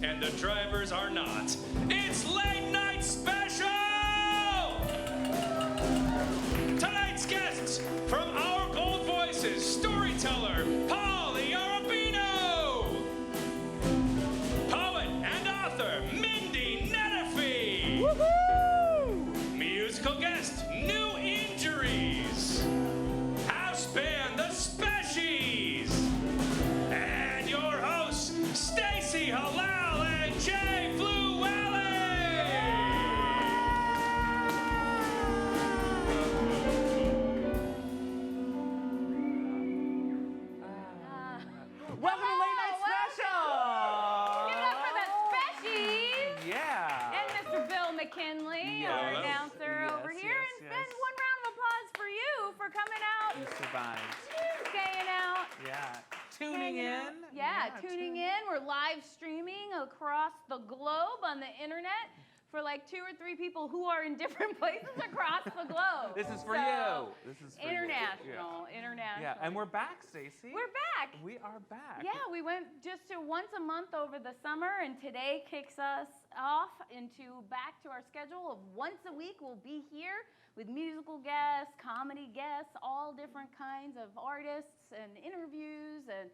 and the drivers are not. It's Late Night Special! Tonight's guests from our bold voices, storyteller Iarrobino, poet and author Mindy Nettifee, musical guest New Injuries, house band The Species, and your hosts Stacey, Hallal, and Flewelling. Welcome to Late Night Special! Give it up for the Species! Yeah. And Mr. Bill McKinley, Yes. our announcer over here. Yes, And yes. then one round of applause for you for coming out, You survived. staying out, Yeah. Tuning hanging out. in. Yeah, tuning in. We're live streaming across the globe on the internet for like 2 or 3 people who are in different places across the globe. This is for So, you. This is for international, you. international. Yeah, and we're back, Stacey. We're back. We are back. Yeah, we went just to once a month over the summer, and today kicks us off back to our schedule of once a week. We'll be here with musical guests, comedy guests, all different kinds of artists and interviews, and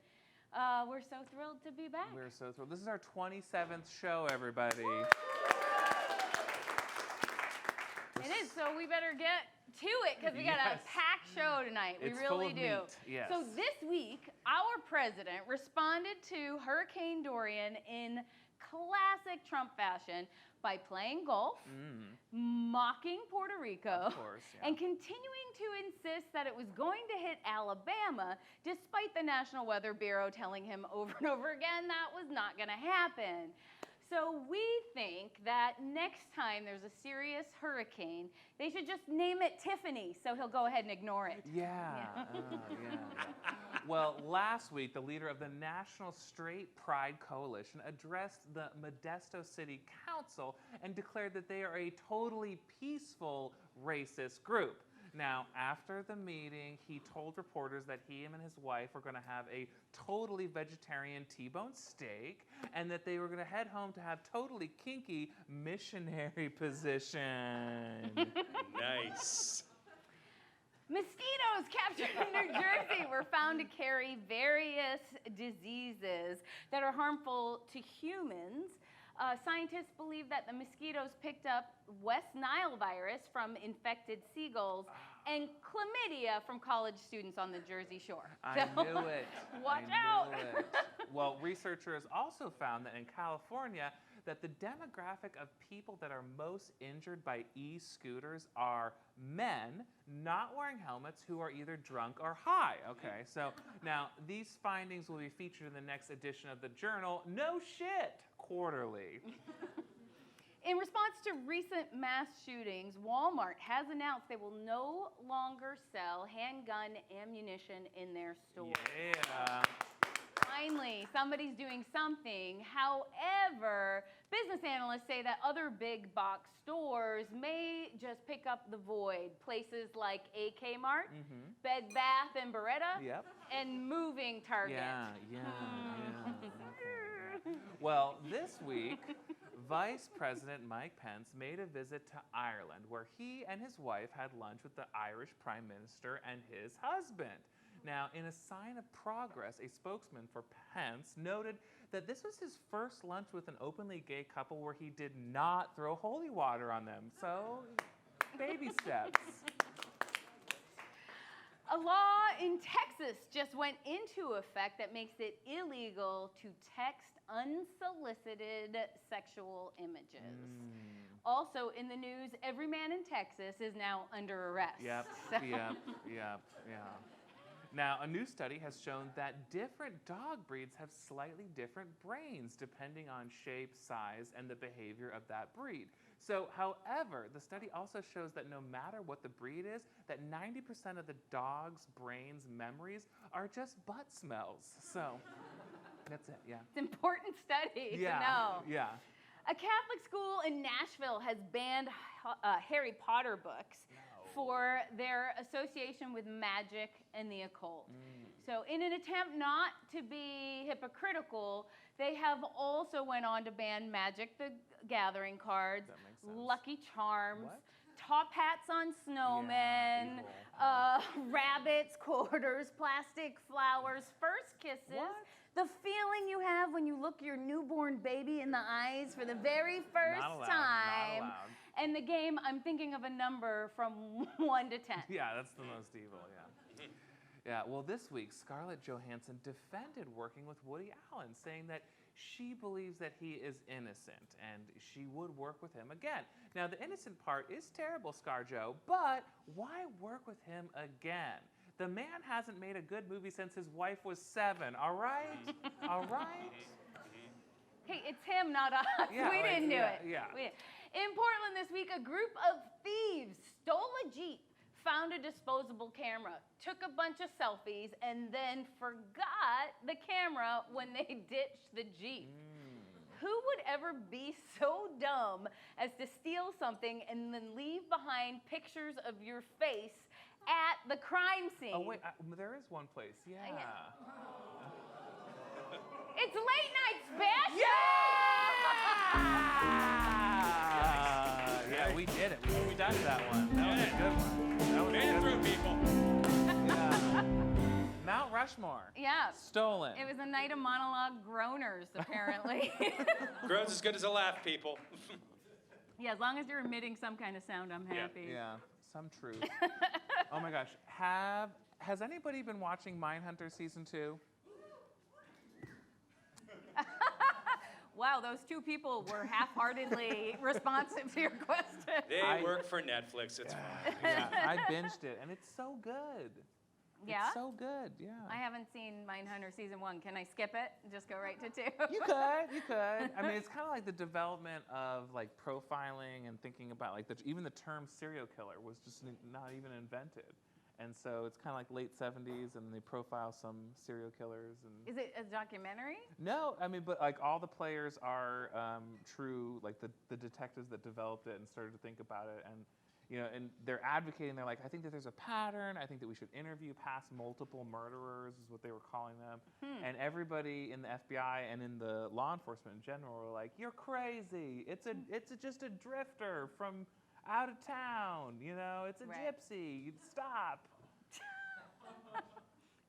we're so thrilled to be back. We're so thrilled. This is our 27th show, everybody. It is, so we better get to it because we got a Yes. packed show tonight. It's we really full of do. meat, yes. So this week, our president responded to Hurricane Dorian in classic Trump fashion by playing golf, mocking Puerto Rico, Of course, yeah. and continuing to insist that it was going to hit Alabama, despite the National Weather Bureau telling him over and over again that was not going to happen. So we think that next time there's a serious hurricane, they should just name it Tiffany, so he'll go ahead and ignore it. Yeah. Yeah. Well, last week, the leader of the National Straight Pride Coalition addressed the Modesto City Council and declared that they are a totally peaceful racist group. Now, after the meeting, he told reporters that he and his wife were going to have a totally vegetarian T-bone steak and that they were going to head home to have totally kinky missionary position. Nice. Mosquitoes captured in New Jersey were found to carry various diseases that are harmful to humans. Scientists believe that the mosquitoes picked up West Nile virus from infected seagulls and chlamydia from college students on the Jersey Shore. I knew it. Watch I out. knew it. Well, researchers also found that in California, that the demographic of people that are most injured by e-scooters are men not wearing helmets who are either drunk or high. Okay, so now these findings will be featured in the next edition of the journal No Shit Quarterly. In response to recent mass shootings, Walmart has announced they will no longer sell handgun ammunition in their stores. Yeah. Finally, somebody's doing something. However, business analysts say that other big box stores may just pick up the void. Places like AK Mart, Bed Bath and Beretta, Yep. and Moving Target. Yeah. Okay. Well, this week, Vice President Mike Pence made a visit to Ireland where he and his wife had lunch with the Irish Prime Minister and his husband. Now, in a sign of progress, a spokesman for Pence noted that this was his first lunch with an openly gay couple where he did not throw holy water on them. So, baby steps. A law in Texas just went into effect that makes it illegal to text unsolicited sexual images. Also in the news, every man in Texas is now under arrest. Yep. Now, a new study has shown that different dog breeds have slightly different brains depending on shape, size, and the behavior of that breed. So, however, the study also shows that no matter what the breed is, that 90% of the dog's brain's memories are just butt smells. So, that's it, yeah. It's an important study to know. Yeah. A Catholic school in Nashville has banned Harry Potter books for their association with magic and the occult. So in an attempt not to be hypocritical, they have also went on to ban Magic the Gathering cards, That makes sense. Lucky Charms, What? top hats on snowmen, rabbits, quarters, plastic flowers, first kisses. What? The feeling you have when you look your newborn baby in the eyes for the very first Not allowed, time. Not allowed. And the game, I'm thinking of a number from 1 to 10. Yeah, that's the most evil, yeah. Yeah, well, this week, Scarlett Johansson defended working with Woody Allen, saying that she believes that he is innocent and she would work with him again. Now, the innocent part is terrible, ScarJo, but why work with him again? The man hasn't made a good movie since his wife was 7, all right? All right? Hey, it's him, not us. Yeah, we didn't do it. Yeah. In Portland this week, a group of thieves stole a Jeep, found a disposable camera, took a bunch of selfies, and then forgot the camera when they ditched the Jeep. Who would ever be so dumb as to steal something and then leave behind pictures of your face at the crime scene? Oh, wait, there is one place, yeah. It's late night special! Yeah, we did it. We stuck that one. That was a good one. That was Made it through, people. Yeah. Mount Rushmore. Yeah. Stolen. It was a night of monologue groaners, apparently. Grows as good as a laugh, people. Yeah, as long as you're emitting some kind of sound, I'm happy. Yeah, some truth. Oh my gosh. Has anybody been watching Mindhunter season 2? Wow, those two people were half-heartedly responsive to your question. They work for Netflix. It's fine. Yeah, I binged it, and it's so good. Yeah? It's so good, yeah. I haven't seen Mindhunter season 1. Can I skip it and just go right to 2? You could. I mean, it's kind of like the development of like profiling and thinking about like even the term serial killer was just not even invented. And so it's kind of like late 70s, and they profile some serial killers. And Is it a documentary? no, I mean, but like all the players are true, like the detectives that developed it and started to think about it, and and they're advocating. They're like, I think that there's a pattern. I think that we should interview past multiple murderers, is what they were calling them. And everybody in the FBI and in the law enforcement in general were like, you're crazy. It's just a drifter from out of town, it's a gypsy. Stop.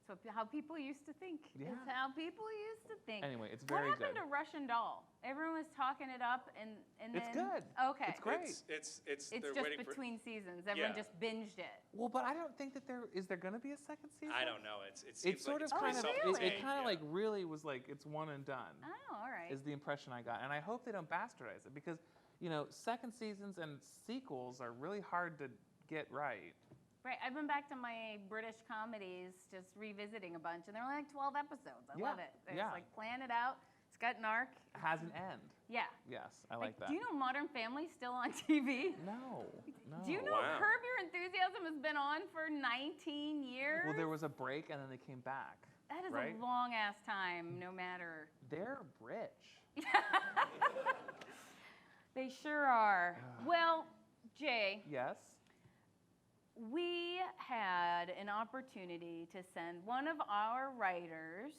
So how people used to think. Yeah. It's how people used to think. Anyway, it's very What happened good. to Russian Doll? Everyone was talking it up, and then It's good. Okay. It's great. It's It's they're just waiting between seasons. Everyone Yeah. just binged it. Well, but I don't think that is there going to be a second season? I don't know. It seems It's sort like of kind of really? it kind of like really was like it's one and done. Oh, all right. Is the impression I got, and I hope they don't bastardize it because second seasons and sequels are really hard to get right. Right. I've been back to my British comedies, just revisiting a bunch, and they're only like 12 episodes. I love it. It's like plan it out. It's got an arc. It has an end. Yeah. Yes, I like that. Do you know Modern Family's still on TV? No. Do you know Wow. Curb Your Enthusiasm has been on for 19 years? Well, there was a break and then they came back. That is right? a long ass time, no matter. They're rich. They sure are. Well, Jay, Yes. we had an opportunity to send one of our writers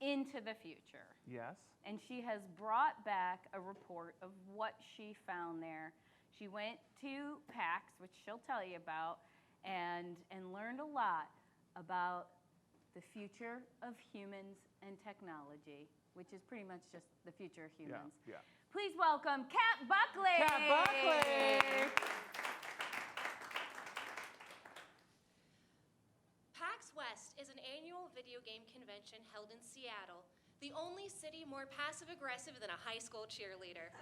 into the future. Yes. And she has brought back a report of what she found there. She went to PAX, which she'll tell you about, and learned a lot about the future of humans and technology, which is pretty much just the future of humans. Yeah. Please welcome Kat Buckley. Kat Buckley. PAX West is an annual video game convention held in Seattle, the only city more passive-aggressive than a high school cheerleader.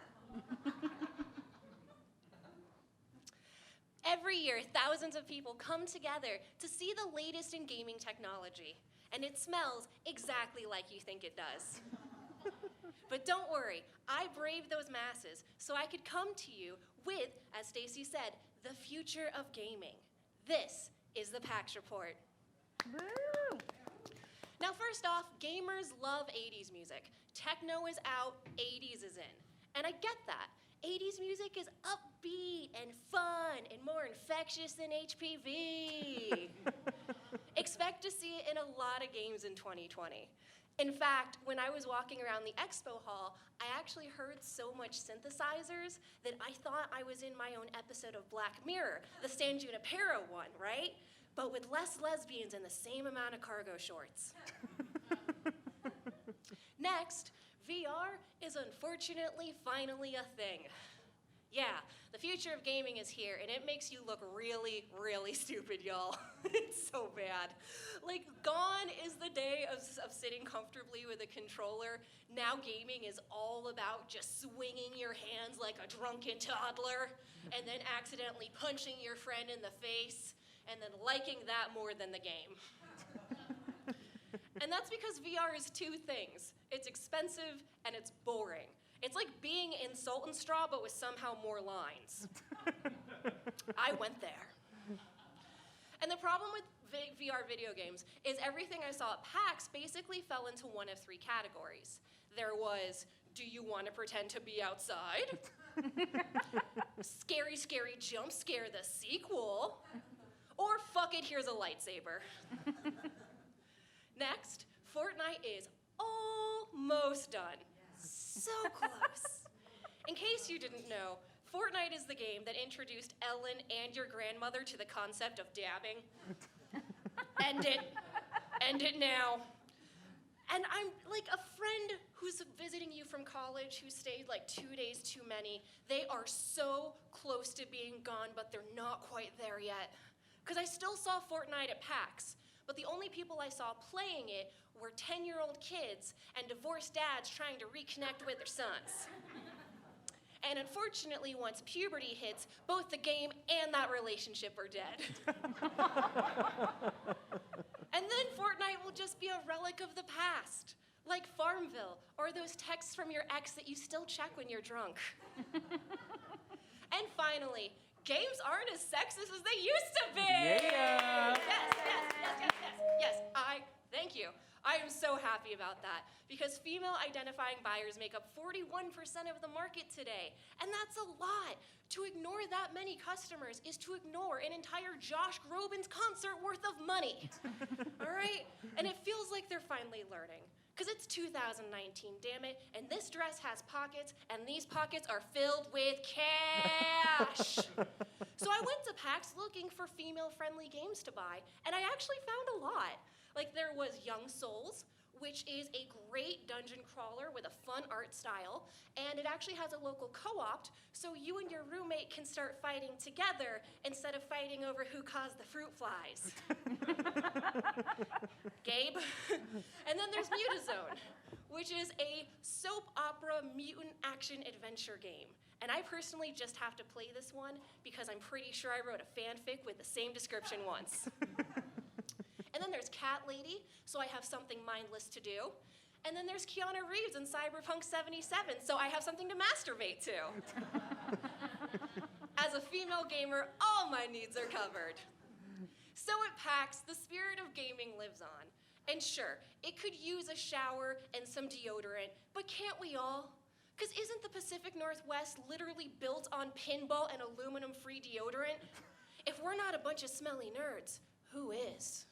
Every year, thousands of people come together to see the latest in gaming technology, and it smells exactly like you think it does. But don't worry, I braved those masses so I could come to you with, as Stacey said, the future of gaming. This is the PAX Report. Woo! Now, first off, gamers love 80s music. Techno is out, 80s is in. And I get that. 80s music is upbeat and fun and more infectious than HPV. Expect expect to see it in a lot of games in 2020. In fact, when I was walking around the expo hall, I actually heard so much synthesizers that I thought I was in my own episode of Black Mirror, the San Junipero one, right? But with less lesbians and the same amount of cargo shorts. Next, VR is unfortunately finally a thing. Yeah, the future of gaming is here, and it makes you look really, really stupid, y'all. It's so bad. Like, gone is the day of sitting comfortably with a controller. Now gaming is all about just swinging your hands like a drunken toddler, and then accidentally punching your friend in the face, and then liking that more than the game. And that's because VR is two things. It's expensive and it's boring. It's like being in Salt and Straw, but with somehow more lines. I went there. And the problem with VR video games is everything I saw at PAX basically fell into one of three categories. There was, do you want to pretend to be outside? Scary, scary jump scare, the sequel. Or fuck it, here's a lightsaber. Next, Fortnite is almost done. So close. In case you didn't know, Fortnite is the game that introduced Ellen and your grandmother to the concept of dabbing. End it. End it now. And I'm like a friend who's visiting you from college who stayed like 2 days too many. They are so close to being gone, but they're not quite there yet. Because I still saw Fortnite at PAX, but the only people I saw playing it were 10-year-old kids and divorced dads trying to reconnect with their sons. And unfortunately, once puberty hits, both the game and that relationship are dead. And then Fortnite will just be a relic of the past, like Farmville, or those texts from your ex that you still check when you're drunk. And finally, games aren't as sexist as they used to be. Yeah. Yes, thank you. I am so happy about that because female-identifying buyers make up 41% of the market today, and that's a lot. To ignore that many customers is to ignore an entire Josh Groban's concert worth of money. All right? And it feels like they're finally learning. Because it's 2019, damn it, and this dress has pockets, and these pockets are filled with cash. So I went to PAX looking for female-friendly games to buy, and I actually found a lot. Like there was Young Souls, which is a great dungeon crawler with a fun art style, and it actually has a local co-op, so you and your roommate can start fighting together instead of fighting over who caused the fruit flies. Gabe. And then there's Mutazone, which is a soap opera mutant action adventure game. And I personally just have to play this one because I'm pretty sure I wrote a fanfic with the same description once. And then there's Cat Lady, so I have something mindless to do. And then there's Keanu Reeves in Cyberpunk 77, so I have something to masturbate to. As a female gamer, all my needs are covered. So at PAX, the spirit of gaming lives on. And sure, it could use a shower and some deodorant, but can't we all? Because isn't the Pacific Northwest literally built on pinball and aluminum-free deodorant? If we're not a bunch of smelly nerds, who is?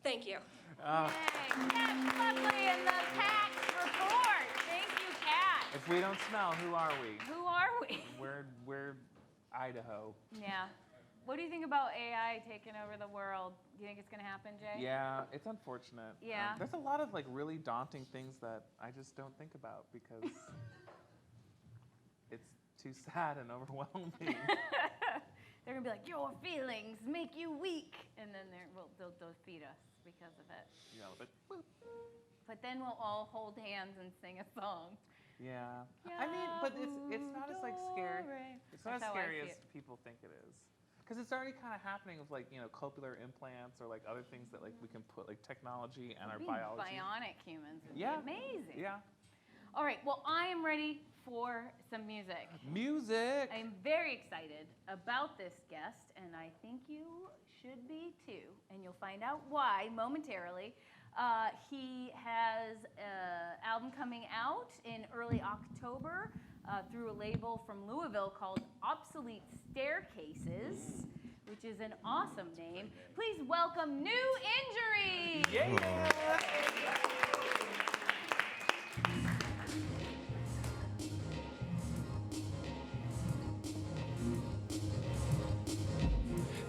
Thank you. Yay. Kat Buckley in the PAX Report. Thank you, Kat. If we don't smell, who are we? Who are we? We're Idaho. Yeah. What do you think about AI taking over the world? Do you think it's going to happen, Jay? Yeah, it's unfortunate. Yeah. There's a lot of like really daunting things that I just don't think about because it's too sad and overwhelming. They're going to be like, your feelings make you weak. And then they'll defeat us because of it. Yeah, But then we'll all hold hands and sing a song. Yeah. I mean, but it's not as like scary. It's not as scary as people think it is. Because it's already kind of happening with like, copular implants or like other things that like we can put like technology and our biology. Bionic humans would be Yeah. amazing. Yeah. All right, well, I am ready for some music. Music. I'm very excited about this guest, and I think you should be too. And you'll find out why momentarily. He has an album coming out in early October through a label from Louisville called Obsolete Staircases. which is an awesome name. Please welcome New Injury. Yeah.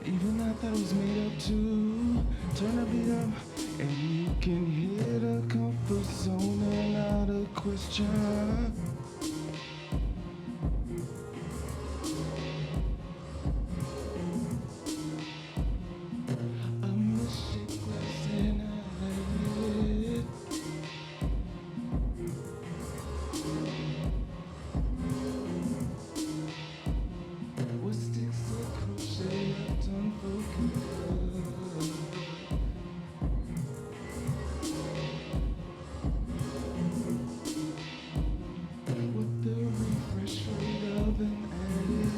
Even I thought it was made up to turn the beat up, and you can hear the comfort zone and out of question. A milkshake glass and I let it. What sticks of crochet I've done for good. With the refresh rate of an addict.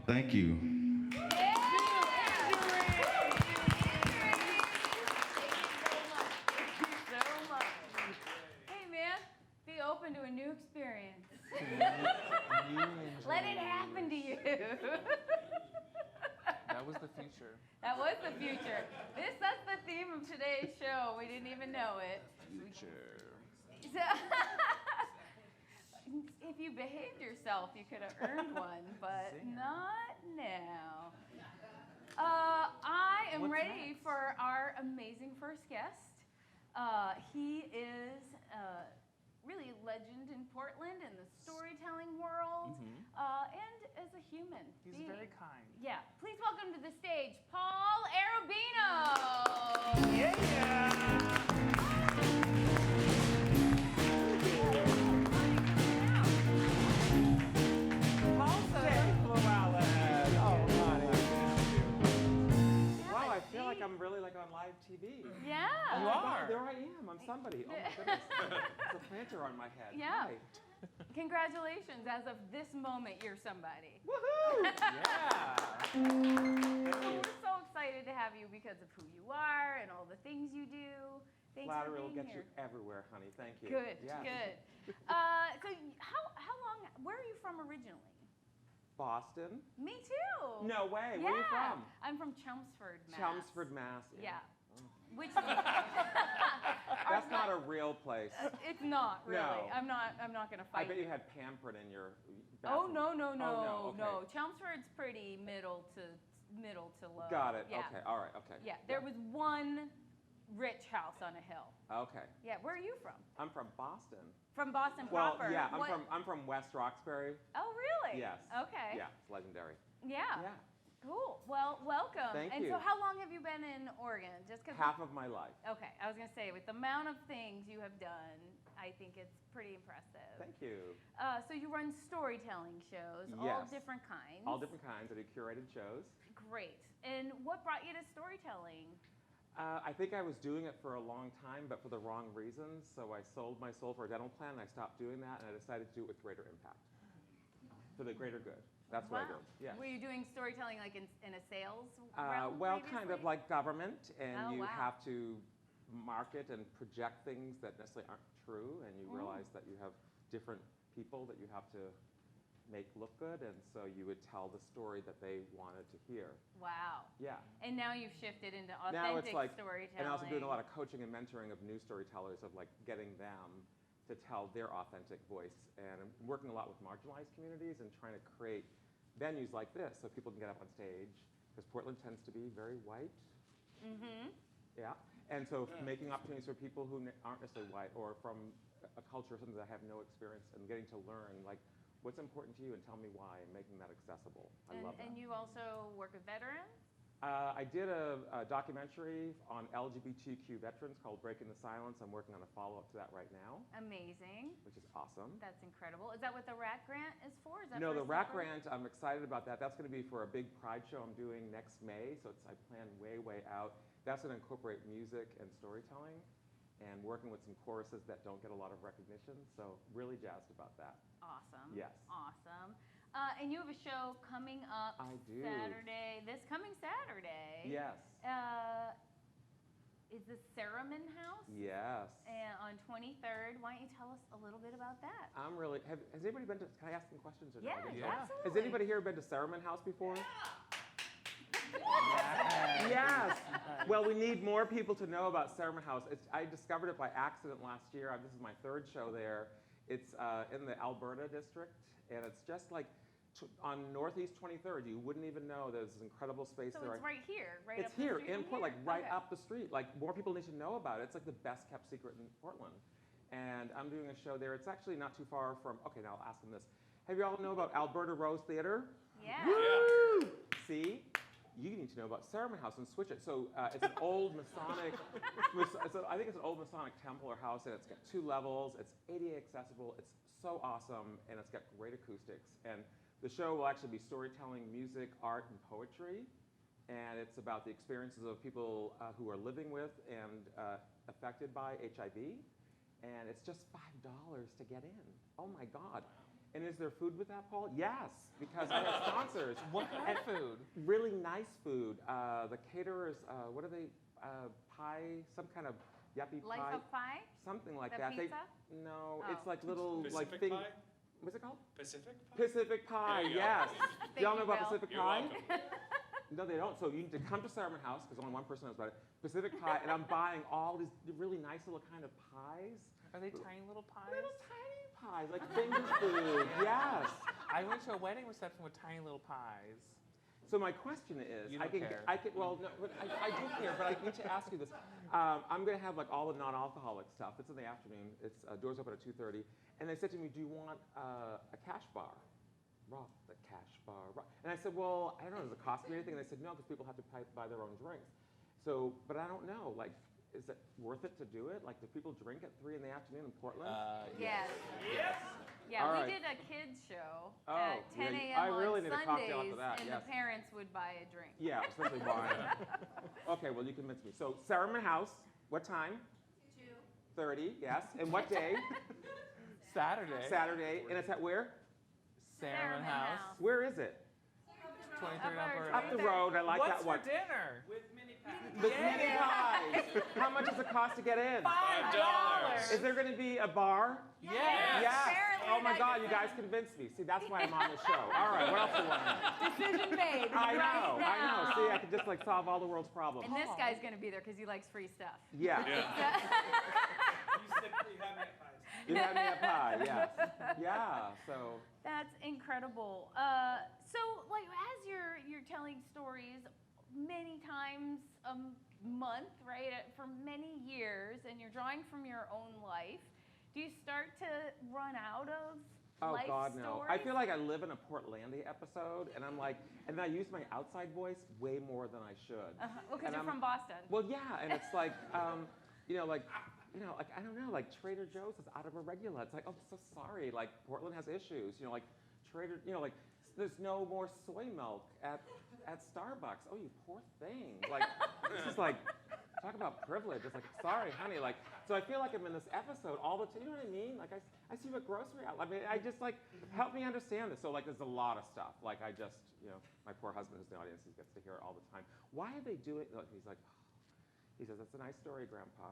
Thank you. Hey man, be open to a new experience. Let it happen to you. That was the future. That was the future. That's the theme of today's show. We didn't even know it. Future. So, if you behaved yourself, you could have earned one, but not now. I am ready for our amazing first guest. He is really a legend in Portland in the storytelling world, and as a human. He's very kind. Yeah. Please welcome to the stage, Paul Iarrobino. Yeah. Wow, I feel like I'm really like on live live TV. Yeah. You Oh my are. God, there I am. I'm somebody. Oh my goodness. There's a planter on my head. Yeah. Hi. Congratulations. As of this moment, you're somebody. Woohoo! Yeah. We're so excited to have you because of who you are and all the things you do. Thanks Flattery for will being get here. you everywhere, honey. Thank you. Good, Yes. good. So how long, where are you from originally? Boston? Me too. No way. Yeah. Where are you from? I'm from Chelmsford, Mass. Chelmsford, Mass. Yeah. Which That's not a real place. It's not really. No. I'm not gonna I fight. bet you had pampered in your Oh bathroom. no Oh, no. Okay. Chelmsford's pretty middle to low. Got it. Yeah. Okay. All right. Okay. Yeah. There was one rich house on a hill. Okay. Yeah. Where are you from? I'm from Boston. From Boston Well, proper. yeah. What- I'm from West Roxbury. Oh really? Yes. Okay. Yeah. It's legendary. Yeah. Yeah. Cool. Well, welcome. Thank and you. so, how long have you been in Oregon? Just because. Half of my life. Okay, I was gonna say with the amount of things you have done, I think it's pretty impressive. Thank you. So you run storytelling shows, all Yes. different kinds. All different kinds. I do curated shows. Great. And what brought you to storytelling? I think I was doing it for a long time, but for the wrong reasons. So I sold my soul for a dental plan, and I stopped doing that, and I decided to do it with greater impact, for the greater good. That's what I do. Yes. Were you doing storytelling like in a sales realm Well, kind of previously? like government, and Oh, you wow. have to market and project things that necessarily aren't true, and you Mm. realize that you have different people that you have to make look good, and so you would tell the story that they wanted to hear. Wow. Yeah. And now you've shifted into authentic Now it's like, storytelling. and also doing a lot of coaching and mentoring of new storytellers, of like getting them to tell their authentic voice, and I'm working a lot with marginalized communities and trying to create venues like this so people can get up on stage, because Portland tends to be very white. Mm-hmm. Yeah, and so making opportunities for people who aren't necessarily white or from a culture or something that have no experience, and getting to learn like what's important to you and tell me why, and making that accessible. I love that. And you also work with veterans? I did a documentary on LGBTQ veterans called Breaking the Silence. I'm working on a follow-up to that right now, Amazing. which is awesome. That's incredible. Is that what the RAC grant is for? Is that No, for the a RAC separate- grant, I'm excited about that. That's going to be for a big pride show I'm doing next May, so I plan way out. That's going to incorporate music and storytelling, and working with some choruses that don't get a lot of recognition, so really jazzed about that. Awesome. Yes. Awesome. And you have a show coming up I do. Saturday, this coming Saturday. Yes. Is the Ceremon House? Yes. And on 23rd. Why don't you tell us a little bit about that? I'm really, has anybody been to, can I ask some questions? Or no? Yes, Yeah. absolutely. Has anybody here been to Ceremon House before? Yeah. Yes. Well, we need more people to know about Ceremon House. I discovered it by accident last year. This is my third show there. It's in the Alberta district, and it's just like on Northeast 23rd. You wouldn't even know there's this incredible space So there. it's right here, right It's up the here street in from Portland, like here? right Okay. up the street. Like more people need to know about it. It's like the best kept secret in Portland. And I'm doing a show there. It's actually not too far from. Okay, now I'll ask them this. Have you all know about Alberta Rose Theater? Yeah. Woo! See, you need to know about Ceremon House and switch it. So it's an old Masonic. I think it's an old Masonic temple or house, and it's got 2 levels. It's ADA accessible. It's so awesome, and it's got great acoustics. And the show will actually be storytelling, music, art, and poetry. And it's about the experiences of people who are living with and affected by HIV. And it's just $5 to get in. Oh my God. And is there food with that, Paul? Yes, because I have sponsors. What kind of food? Really nice food. The caterers, what are they? Pie, some kind of yuppie Life pie. of Pie? Something like The that. pizza? No, Oh. it's like little like Pacific thing. pie? What's it called? Pacific pie? Pacific Pie, There you go. yes. Thank Do y'all know you, about Bill. Pacific You're Pie? welcome. No, they don't. So you need to come to Ceremon House, because only one person knows about it. Pacific Pie, and I'm buying all these really nice little kind of pies. Are they tiny little pies? Little tiny pies, like finger food, yes. I went to a wedding reception with tiny little pies. So my question is, You I don't can, care. I can, well, no, but I do care, but I need to ask you this. I'm going to have like all the non-alcoholic stuff. It's in the afternoon. It's doors open at 2:30, and they said to me, "Do you want a cash bar?" Raw, the cash bar. Raw. And I said, "Well, I don't know. Does it cost me anything?" And they said, "No, because people have to buy their own drinks." So, but I don't know. Like, is it worth it to do it? Like, do people drink at 3 in the afternoon in Portland? Yes. Yes. Yeah, All we right. did a kids show Oh, at 10 yeah, a.m. I really on need a cocktail Sundays, after that, and yes. the parents would buy a drink. Yeah, especially wine. Okay, well, you convinced me. So, Ceremony House, what time? 2:30, yes. And what day? Saturday. Saturday. And it's at where? Salmon House. Where is it? 23 Up the road. I like What's that one. for dinner? With mini pies. How much does it cost to get in? $5. Is there going to be a bar? Yes. Yes. Apparently Oh my that God, is you guys convinced me. See, that's why I'm on the show. All right, what else do you want to know? Decision made. I right know. now. See, I could just like solve all the world's problems. And this guy's going to be there because he likes free stuff. Yeah. You had me at pie, yes. Yeah, so. That's incredible. So, like, as you're telling stories many times a month, right, for many years, and you're drawing from your own life, do you start to run out of life God, no. stories? I feel like I live in a Portlandia episode, and I'm like, and I use my outside voice way more than I should. Well, because And you're I'm- from Boston. Well, yeah, and it's like, like I don't know, like Trader Joe's is out of a regula. It's like, oh, I'm so sorry. Like Portland has issues. Like like there's no more soy milk at Starbucks. Oh, you poor thing. Like this is like, talk about privilege. It's like, sorry, honey. Like, so I feel like I'm in this episode all the time. You know what I mean? Like I see you at grocery outlet. I mean, I just like help me understand this. So like, there's a lot of stuff. Like I just, my poor husband is in the audience. He gets to hear it all the time. Why are they doing? Like, he says, that's a nice story, Grandpa.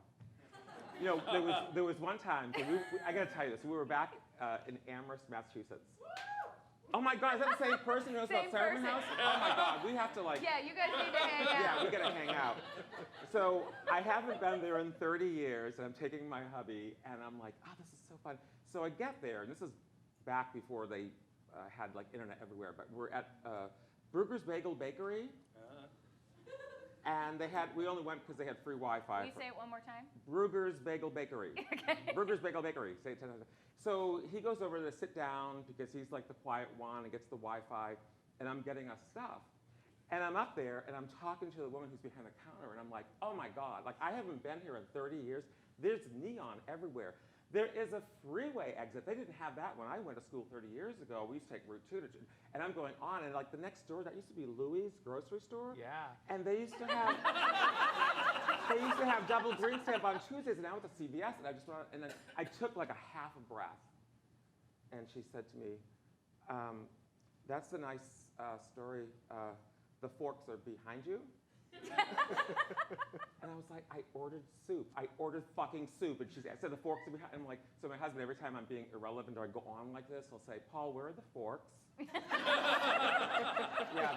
There was one time, so I gotta tell you this, we were back in Amherst, Massachusetts. Oh my God, is that the same person who knows Same about Ceremony House? Oh my God, we have to like. Yeah, you guys need to hang out. Yeah, we gotta hang out. So I haven't been there in 30 years, and I'm taking my hubby, and I'm like, oh, this is so fun. So I get there, and this is back before they had like internet everywhere, but we're at Bruegger's Bagel Bakery. And we only went because they had free Wi-Fi. Will you say it one more time? Bruegger's Bagel Bakery. Okay. Bruegger's Bagel Bakery. Say it 10 times. So he goes over to sit down because he's like the quiet one and gets the Wi-Fi, and I'm getting us stuff. And I'm up there, and I'm talking to the woman who's behind the counter, and I'm like, oh my God, like I haven't been here in 30 years. There's neon everywhere. There is a freeway exit. They didn't have that when I went to school 30 years ago. We used to take Route 2 and I'm going on, and like the next door, that used to be Louis' grocery store. Yeah. And they used to have double green stamp on Tuesdays, and I went to CVS, and I just went on, and then I took like a half a breath, and she said to me, that's the nice story. The forks are behind you. And I was like, I ordered soup. I ordered fucking soup. And she said, the forks are behind. I'm like, so my husband, every time I'm being irrelevant or I go on like this, he'll say, Paul, where are the forks? Yeah,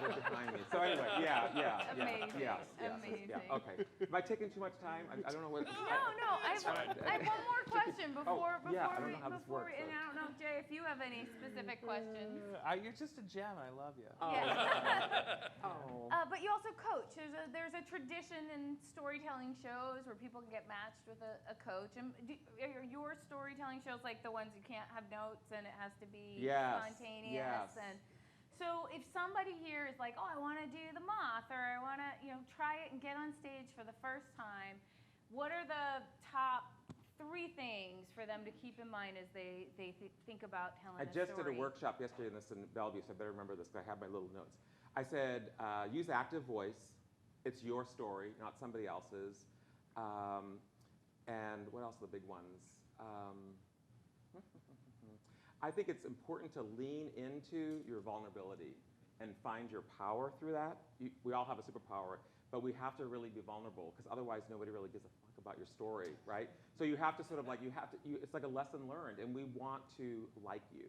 they're behind me. So anyway, yeah. Amazing. Yes. Amazing. Yeah, okay. Am I taking too much time? I don't know what. No. I have one more question before yeah, I don't know how this before works, and I don't know, Jay, if you have any specific questions. You're just a gem. I love you. Yeah. Oh. But you also coach. There's a tradition in storytelling shows where people can get matched with a coach. And are your storytelling shows like the ones you can't have notes and it has to be spontaneous? Yes. And so if somebody here is like, oh, I want to do the moth, or I want to try it and get on stage for the first time, what are the top 3 things for them to keep in mind as they think about telling a story? I just did a workshop yesterday in Bellevue, so I better remember this because I have my little notes. I said, use active voice. It's your story, not somebody else's. And what else are the big ones? I think it's important to lean into your vulnerability and find your power through that. We all have a superpower, but we have to really be vulnerable because otherwise nobody really gives a fuck about your story, right? So you have to sort of like, it's like a lesson learned, and we want to like you.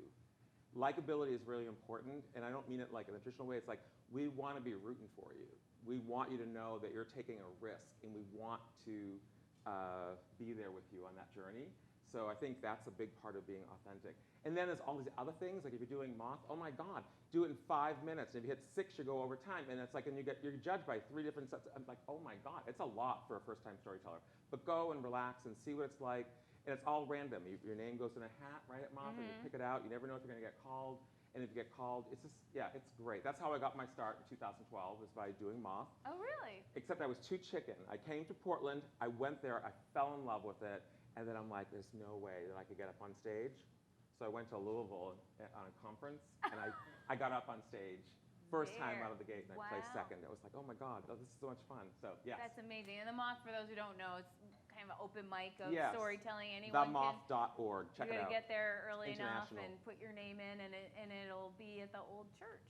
Likability is really important, and I don't mean it like in a traditional way. It's like we want to be rooting for you. We want you to know that you're taking a risk, and we want to be there with you on that journey. So I think that's a big part of being authentic. And then there's all these other things, like if you're doing moth, oh my God, do it in 5 minutes. And if you hit 6, you go over time. And it's like, and you're judged by 3 different sets. I'm like, oh my God, it's a lot for a first-time storyteller. But go and relax and see what it's like. And it's all random. Your name goes in a hat, right, at Moth, and you pick it out. You never know if you're going to get called. And if you get called, it's just, yeah, it's great. That's how I got my start in 2012, was by doing Moth. Oh, really? Except I was too chicken. I came to Portland. I went there. I fell in love with it. And then I'm like, there's no way that I could get up on stage. So I went to Louisville on a conference, and I got up on stage. First time out of the gate, and I placed second. I was like, oh my God, this is so much fun. So, yes. That's amazing. And the Moth, for those who don't know, it's kind of an open mic of Yes. storytelling. Anyone Themoth.org. Check it out. You got to get there early enough International. and put your name in, and it'll be at the old church.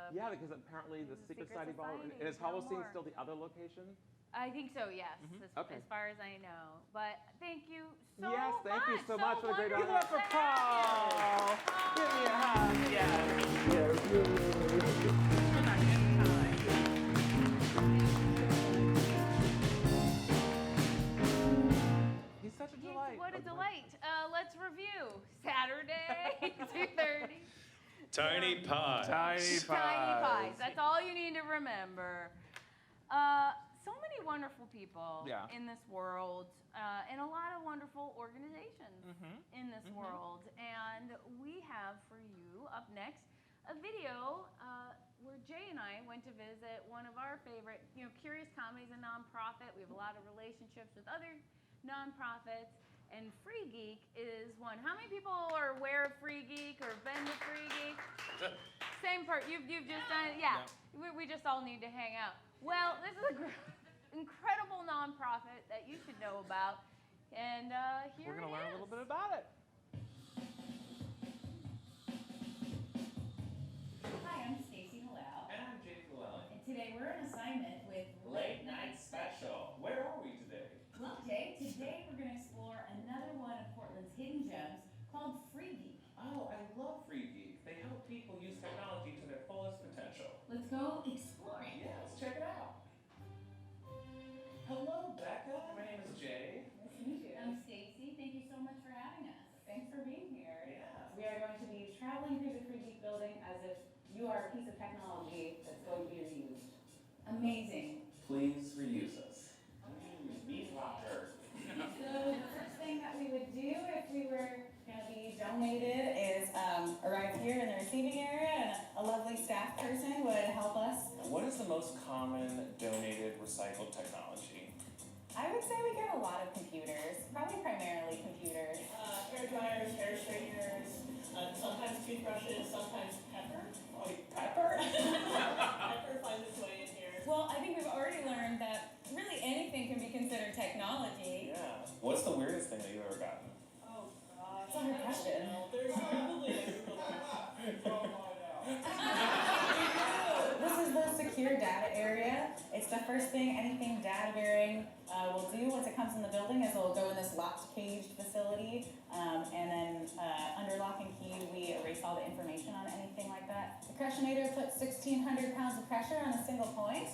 Yeah, because apparently the Secret Society Ballroom. And is no Holocene more. still the other location? I think so, yes, Okay. as far as I know. But thank you so Yes, much. thank you so much for the great wonderful honor. Give it up for to have Paul. you. Give me a hug. Yes. He's such a delight. What a delight. Let's review. Saturday, 2:30. Tiny Pie. Tiny Tiny pies. That's all you need to remember. So many wonderful people in this world, and a lot of wonderful organizations in this world. And we have for you up next a video where Jay and I went to visit one of our favorite, Curious Comedy is a nonprofit. We have a lot of relationships with other nonprofits. And Free Geek is one. How many people are aware of Free Geek or been to Free Geek? Same part. You've just done it. Yeah. We just all need to hang out. Well, this is an incredible nonprofit that you should know about. And here We're going to learn a little bit it is. about it. Hi, I'm Stacey Hallal, And I'm Jay Flewelling. and today we're on assignment with Late Night Special. Where are we today? Well, Jay, today we're going to explore another one of Portland's hidden gems called Free Geek. Oh, I love Free Geek. They help people use technology to their fullest potential. Let's go exploring. Yeah, let's check it out. Hello, Becca. My name is Jay. Nice to meet you. I'm Stacey. Thank you so much for having us. Thanks for being here. Yeah. We are going to be traveling through the Free Geek building as if you are a piece of technology that's going to be reused. Amazing. Please reuse us. Beef locker. So the first thing that we would do if we were going to be donated is arrive here in the receiving area, and a lovely staff person would help us. What is the most common donated recycled technology? I would say we get a lot of computers, probably primarily computers. Hair dryers, hair straighteners, sometimes toothbrushes, sometimes pepper. Oh, pepper? Pepper finds its way in here. Well, I think we've already learned that really anything can be considered technology. Yeah. What's the weirdest thing that you've ever gotten? Oh, gosh. That's a hard question. There's probably a This is the secure data area. It's the first thing anything data bearing will do once it comes in the building is it'll go in this locked caged facility, and then under lock and key we erase all the information on anything like that. The Crushinator puts 1,600 pounds of pressure on a single point,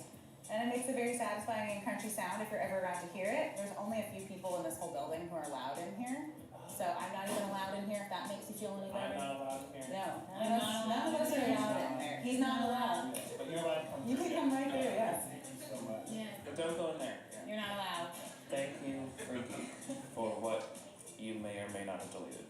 and it makes a very satisfying and crunchy sound if you're ever around to hear it. There's only a few people in this whole building who are allowed in here, so I'm not even allowed in here if that makes you feel any better. I'm not allowed in here. No, none of us are allowed in there. He's not allowed. But you're allowed to come You can come right through, yes. Yeah. But don't go in there. You're not allowed. Thank you, Free Geek, for what you may or may not have deleted.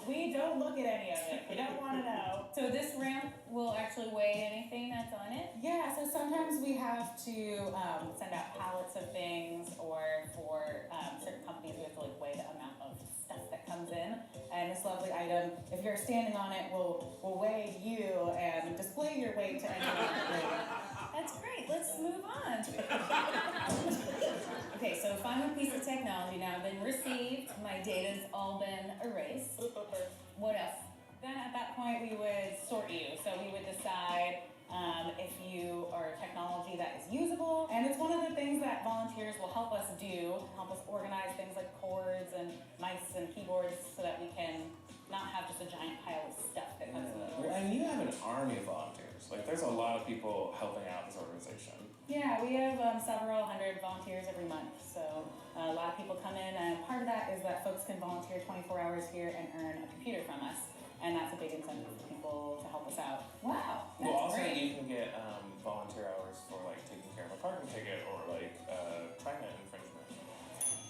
We don't look at any of it. We don't want to know. So this ramp will actually weigh anything that's on it? Yeah, so sometimes we have to send out pallets of things, or for certain companies we have to weigh the amount of stuff that comes in. And this lovely item, if you're standing on it, will weigh you and display your weight to anyone. That's great. Let's move on. Okay, so final piece of technology now been received. My data's all been erased. What else? Then at that point we would sort you. So we would decide if you are technology that is usable. And it's one of the things that volunteers will help us do, help us organize things like cords and mice and keyboards so that we can not have just a giant pile of stuff that comes in the door. And you have an army of volunteers. Like, there's a lot of people helping out this organization. Yeah, we have several hundred volunteers every month, so a lot of people come in, and part of that is that folks can volunteer 24 hours here and earn a computer from us, and that's a big incentive for people to help us out. Wow, that's Well, also great. you can get volunteer hours for like taking care of a parking ticket or like China infringement.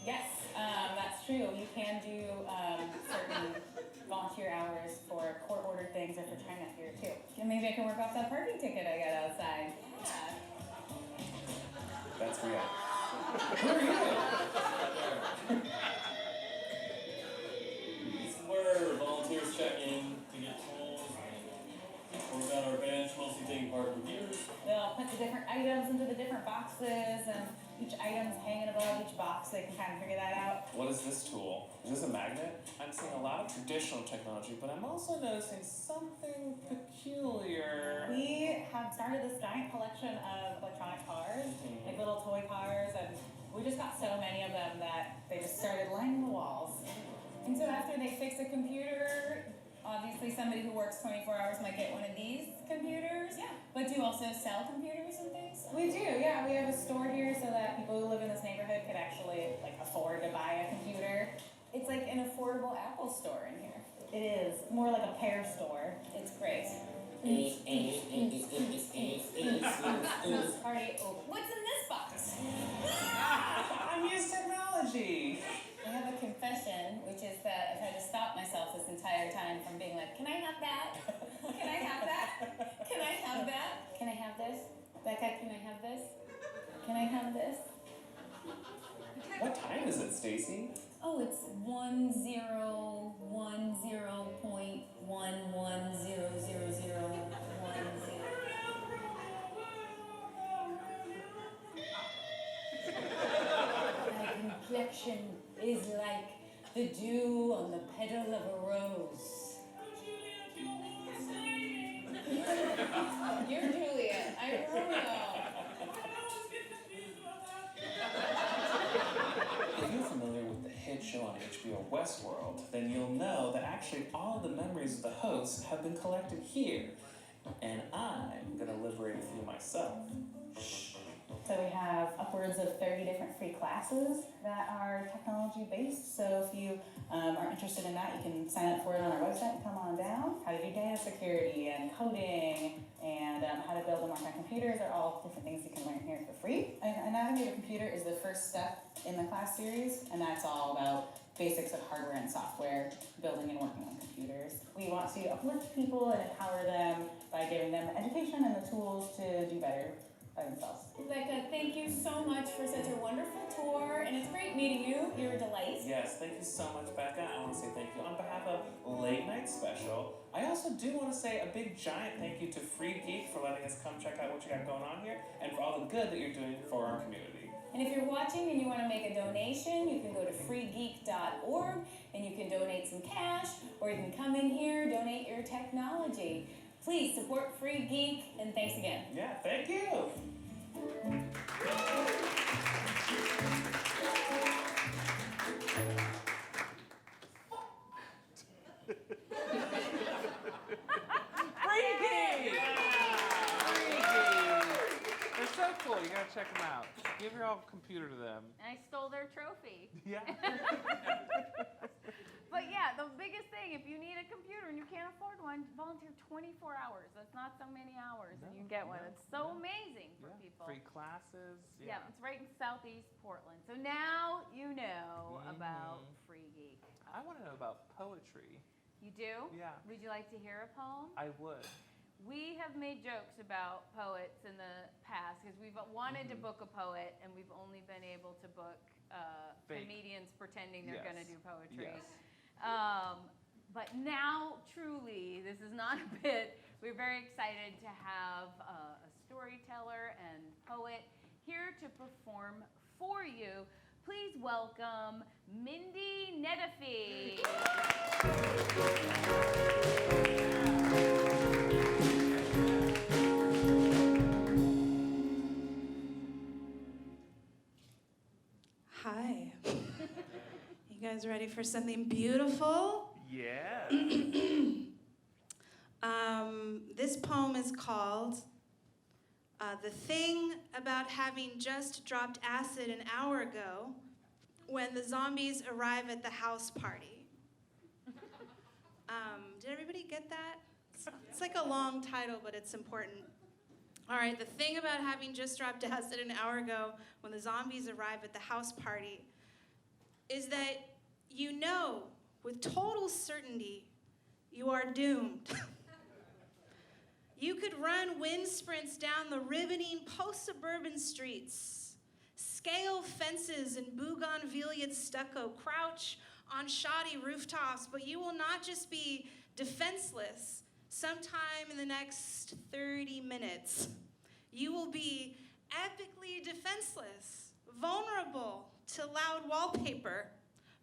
Yes, that's true. You can do certain volunteer hours for court-ordered things or for China here too. And maybe I can work off that parking ticket I got outside. Yeah. That's real. Who are you? This is where volunteers check in to get tools and work on our bench, mostly taking part in computers. They'll put the different items into the different boxes, and each item's hanging above each box. They can kind of figure that out. What is this tool? Is this a magnet? I'm seeing a lot of traditional technology, but I'm also noticing something peculiar. We have started this giant collection of electronic cars, like little toy cars, and we just got so many of them that they just started lining the walls. And so after they fix a computer, obviously somebody who works 24 hours might get one of these computers. Yeah. But do you also sell computers and things? We do, yeah. We have a store here so that people who live in this neighborhood could actually afford to buy a computer. It's like an affordable Apple store in here. It is. More like a Pear store. It's great. Party over. What's in this box? Unused technology. I have a confession, which is that I've had to stop myself this entire time from being like, can I have that? Can I have that? Can I have that? Can I have this? Becca, can I have this? Can I have this? What time is it, Stacey? Oh, it's 1010.11000010. My complexion is like the dew on the petal of a rose. You're Juliet. Irrobino. If you're familiar with the hit show on HBO Westworld, then you'll know that actually all of the memories of the hosts have been collected here. And I'm gonna liberate a few myself. So we have upwards of 30 different free classes that are technology based. So if you are interested in that, you can sign up for it on our website and come on down. How to do data security and coding and how to build and work on computers are all different things you can learn here for free. Anatomy of a Computer is the first step in the class series, and that's all about basics of hardware and software, building and working on computers. We want to uplift people and empower them by giving them the education and the tools to do better by themselves. Becca, thank you so much for such a wonderful tour, and it's great meeting you. You're a delight. Yes, thank you so much, Becca. I want to say thank you on behalf of Late Night Special. I also do want to say a big giant thank you to Free Geek for letting us come check out what you got going on here, and for all the good that you're doing for our community. And if you're watching and you want to make a donation, you can go to freegeek.org and you can donate some cash, or you can come in here, donate your technology. Please support Free Geek, and thanks again. Yeah, thank you. They're so cool. You gotta check them out. Give your old computer to them. And I stole their trophy. Yeah. But yeah, the biggest thing, if you need a computer and you can't afford one, volunteer 24 hours. That's not so many hours, and you get one. It's so amazing for people. Free classes. Yeah, it's right in Southeast Portland. So now you know about Free Geek. I want to know about poetry. You do? Yeah. Would you like to hear a poem? I would. We have made jokes about poets in the past because we've wanted to book a poet, and we've only been able to book comedians pretending they're going to do poetry. Yes. But now, truly, this is not a bit. We're very excited to have a storyteller and poet here to perform for you. Please welcome Mindy Nettifee. Hi. You guys ready for something beautiful? Yeah. This poem is called The Thing About Having Just Dropped Acid an Hour Ago When the Zombies Arrive at the House Party. Did everybody get that? It's like a long title, but it's important. All right, the thing about having just dropped acid an hour ago when the zombies arrive at the house party is that you know with total certainty you are doomed. You could run wind sprints down the ribboning post-suburban streets, scale fences in bougainvillea stucco, crouch on shoddy rooftops, but you will not just be defenseless, sometime in the next 30 minutes. You will be epically defenseless, vulnerable to loud wallpaper.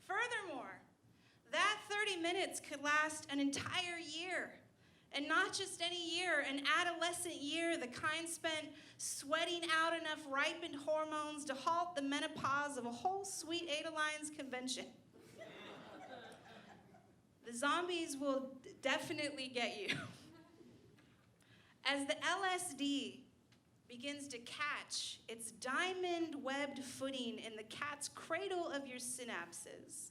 Furthermore, that 30 minutes could last an entire year. And not just any year, an adolescent year, the kind spent sweating out enough ripened hormones to halt the menopause of a whole Sweet Adeline's convention. The zombies will definitely get you. As the LSD begins to catch its diamond-webbed footing in the cat's cradle of your synapses,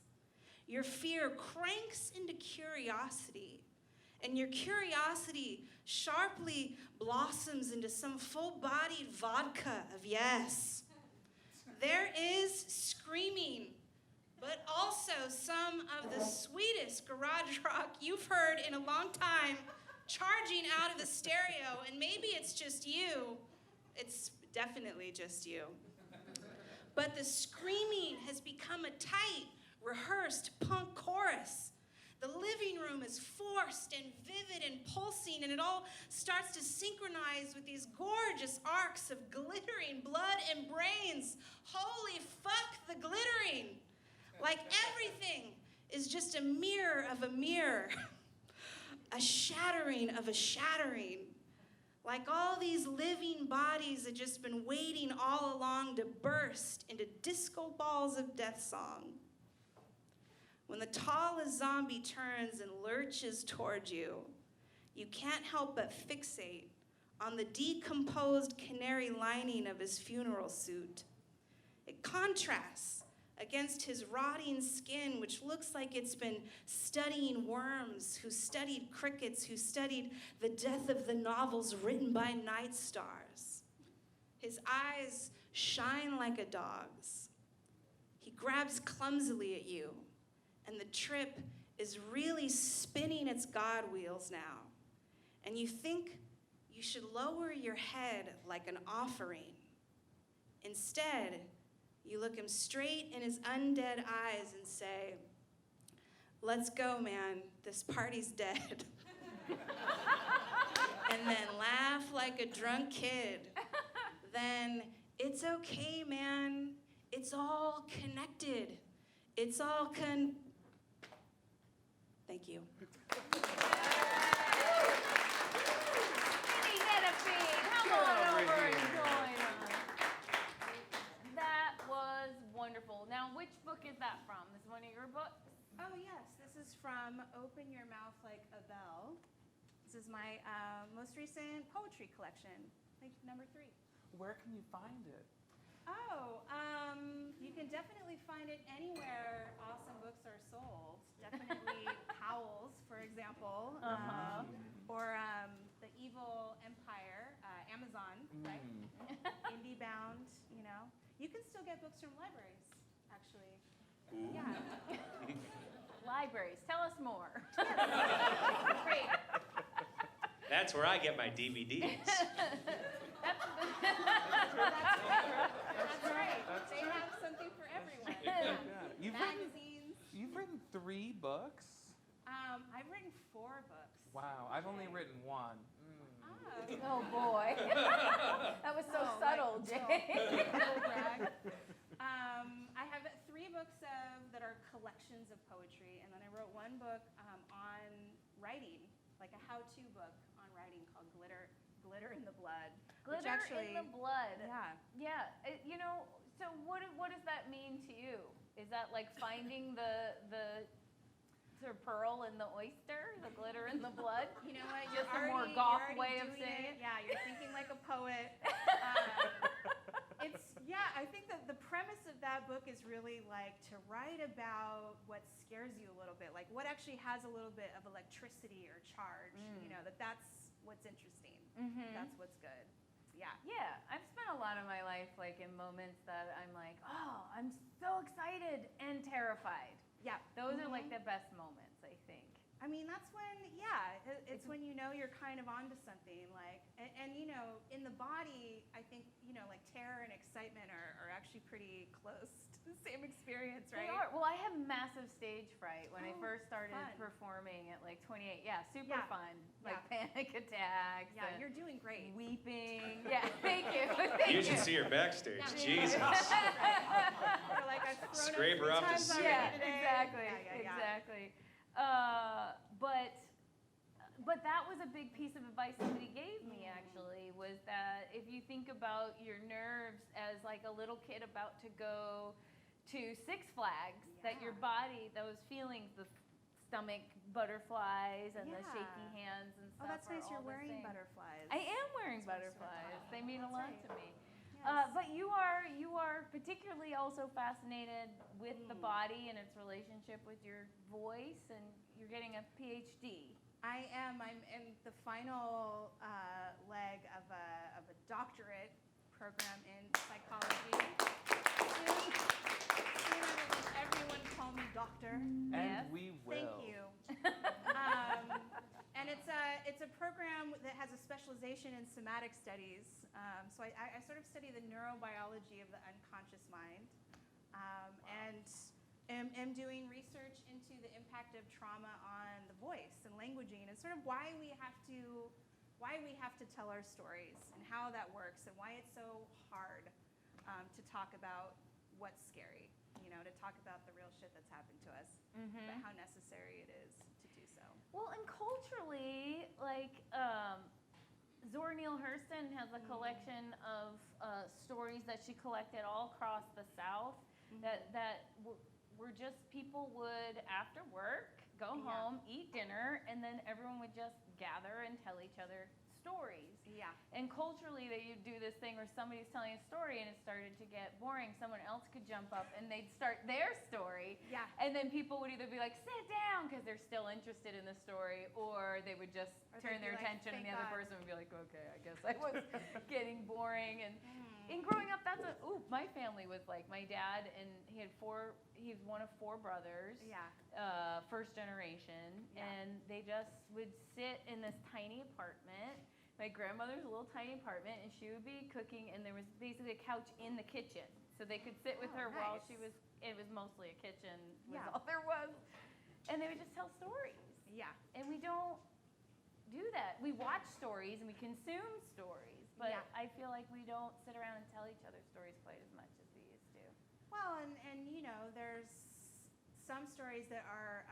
your fear cranks into curiosity, and your curiosity sharply blossoms into some full-bodied vodka of yes. There is screaming, but also some of the sweetest garage rock you've heard in a long time charging out of the stereo, and maybe it's just you. It's definitely just you. But the screaming has become a tight, rehearsed punk chorus. The living room is forced and vivid and pulsing, and it all starts to synchronize with these gorgeous arcs of glittering blood and brains. Holy fuck, the glittering! Like everything is just a mirror of a mirror, a shattering of a shattering. Like all these living bodies had just been waiting all along to burst into disco balls of death song. When the tallest zombie turns and lurches toward you, you can't help but fixate on the decomposed canary lining of his funeral suit. It contrasts against his rotting skin, which looks like it's been studying worms, who studied crickets, who studied the death of the novels written by night stars. His eyes shine like a dog's. He grabs clumsily at you, and the trip is really spinning its God wheels now. And you think you should lower your head like an offering. Instead, you look him straight in his undead eyes and say, "Let's go, man, this party's dead." And then laugh like a drunk kid. Then, "It's okay, man, it's all connected. It's all Thank you. Mindy Nettifee, come on over and join us. That was wonderful. Now, which book is that from? Is one of your books? Oh, yes. This is from Open Your Mouth Like a Bell. This is my most recent poetry collection, like number 3. Where can you find it? Oh, you can definitely find it anywhere awesome books are sold. Definitely Howl's, for example, or The Evil Empire, Amazon, right? IndieBound, you know. You can still get books from libraries, actually. Ooh. Yeah. Libraries. Tell us more. Great. That's where I get my DVDs. That's right. They have something for everyone. Yeah. Magazines. You've written 3 books? I've written 4 books. Wow, I've only written 1. Oh boy. That was so subtle, Jay. I have 3 books that are collections of poetry, and then I wrote 1 book on writing, like a how-to book on writing called Glitter in the Blood. Glitter in the blood. Yeah. Yeah. You know, so what does that mean to you? Is that like finding the sort of pearl in the oyster, the glitter in the blood? You know what? Just You're a more already- goth you're already way of doing saying it? Yeah, you're thinking like a poet. I think that the premise of that book is really like to write about what scares you a little bit, like what actually has a little bit of electricity or charge, you know, that's what's interesting. That's what's good. Yeah. Yeah, I've spent a lot of my life like in moments that I'm like, oh, I'm so excited and terrified. Yeah. Those are like the best moments, I think. I mean, that's when, it's when you know you're kind of onto something, like, and you know, in the body, I think, you know, like terror and excitement are actually pretty close the same experience, They right? are. Well, I have massive stage fright when I Oh, first started fun. performing at like 28. Yeah, super Yeah. fun. Like Yeah. panic attacks. Yeah, and you're doing great. weeping. Yeah, thank you. Thank You should see her backstage. Yeah. Jesus. You're like, I've thrown Scrape her up off the 3 times ceiling. already Yeah, today. exactly. Yeah. Exactly. But that was a big piece of advice somebody gave me actually, was that if you think about your nerves as like a little kid about to go to Six Flags, that your Yeah. body, those feelings, the stomach butterflies and the Yeah. shaky hands and stuff. Oh, that's are nice. You're all the wearing same. butterflies. I am wearing That's what I'm butterflies. saying. They mean a That's lot right. to me. Yes. But you are particularly also fascinated with the body and its relationship with your voice, and you're getting a PhD. I am. I'm in the final leg of a doctorate program in psychology. Soon I will let everyone call me doctor. And we will. Thank you. And it's a program that has a specialization in somatic studies. So I sort of study the neurobiology of the unconscious mind, and am doing research into the impact of trauma on the voice and languaging, and sort of why we have to tell our stories and how that works, and why it's so hard to talk about what's scary. To talk about the real shit that's happened to us, but how necessary it is to do so. Well, and culturally, like Zora Neale Hurston has a collection of stories that she collected all across the South that were just people would, after work, go home, eat dinner, and then everyone would just gather and tell each other stories. Yeah. And culturally, they would do this thing where somebody's telling a story and it started to get boring. Someone else could jump up and they'd start their story. Yeah. And then people would either be like, sit down, because they're still interested in the story, or they would just Or turn they'd be their like, attention and "Thank the other God." person would be like, okay, I guess I was getting boring. And in growing up, my family was like, my dad, and he's one of 4 brothers. Yeah. First generation, Yeah. and they just would sit in this tiny apartment. My grandmother's a little tiny apartment, and she would be cooking, and there was basically a couch in the kitchen, so they could sit with her while nice. she was. It was mostly a kitchen, was Yeah. all there was, and they would just tell stories. Yeah. And we don't do that. We watch stories and we consume stories, but Yeah. I feel like we don't sit around and tell each other stories quite as much as we used to. Well, and there's some stories that are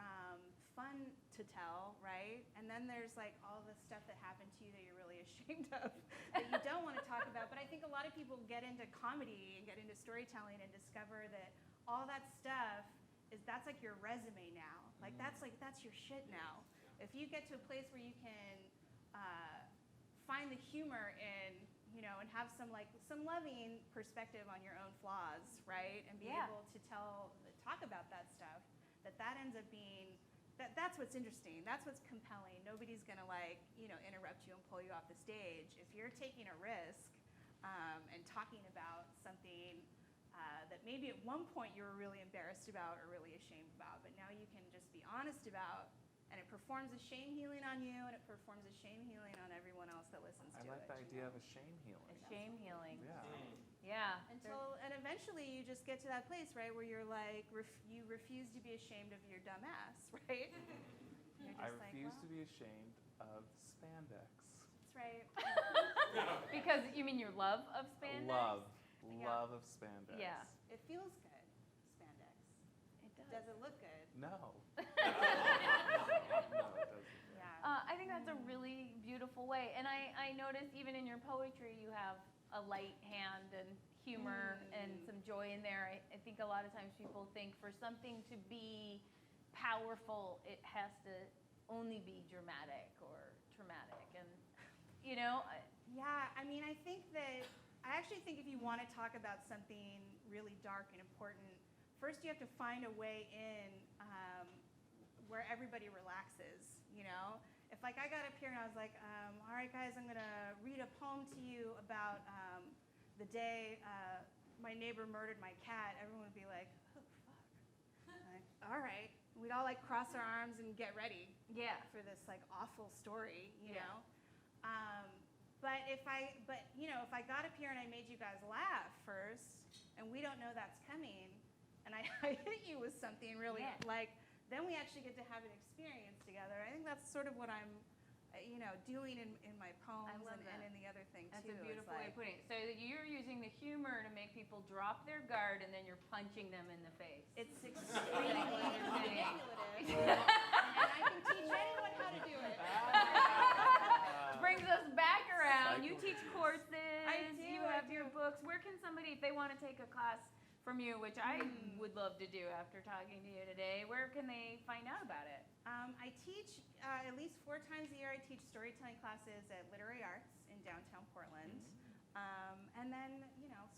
fun to tell, right? And then there's like all the stuff that happened to you that you're really ashamed of, that you don't want to talk about. But I think a lot of people get into comedy and get into storytelling and discover that all that stuff that's like your resume now. Like that's your shit now. If you get to a place where you can find the humor in, and have some loving perspective on your own flaws, right? And be able to talk about that stuff, that ends up being, that's what's interesting. That's what's compelling. Nobody's gonna interrupt you and pull you off the stage. If you're taking a risk and talking about something that maybe at one point you were really embarrassed about or really ashamed about, but now you can just be honest about, and it performs a shame healing on you, and it performs a shame healing on everyone else that listens to it. I like the idea of a shame healing. A shame healing. Yeah. Yeah. And eventually you just get to that place, right, where you're like, you refuse to be ashamed of your dumb ass, right? You're just I like, refuse well, to be ashamed of spandex. That's right. Because you mean your love of spandex? Love of spandex. Yeah. It feels good, spandex. It does. Does it look good? No. No, it doesn't. Yeah. I think that's a really beautiful way. And I notice even in your poetry, you have a light hand and humor and some joy in there. I think a lot of times people think for something to be powerful, it has to only be dramatic or traumatic. And, Yeah, I mean, I actually think if you want to talk about something really dark and important, first you have to find a way in where everybody relaxes, If I got up here and I was like, all right, guys, I'm going to read a poem to you about the day my neighbor murdered my cat, everyone would be like, oh, fuck. Like, all right. We'd all cross our arms and get ready for this awful story, you know? But if I got up here and I made you guys laugh first, and we don't know that's coming, and I hit you with something really, then we actually get to have an experience together. I think that's sort of what I'm, doing in my poems and in the other thing That's too. a beautiful way of putting it. So you're using the humor to make people drop their guard, and then you're punching them in the face. It's extremely manipulative, and I can teach anyone how to do it. Brings us back around. You teach courses. I do, You have your books. Where can somebody, if they want to take a class from you, which I would love to do after talking to you today, where can they find out about it? I teach at least 4 times a year. I teach storytelling classes at Literary Arts in downtown Portland. And then,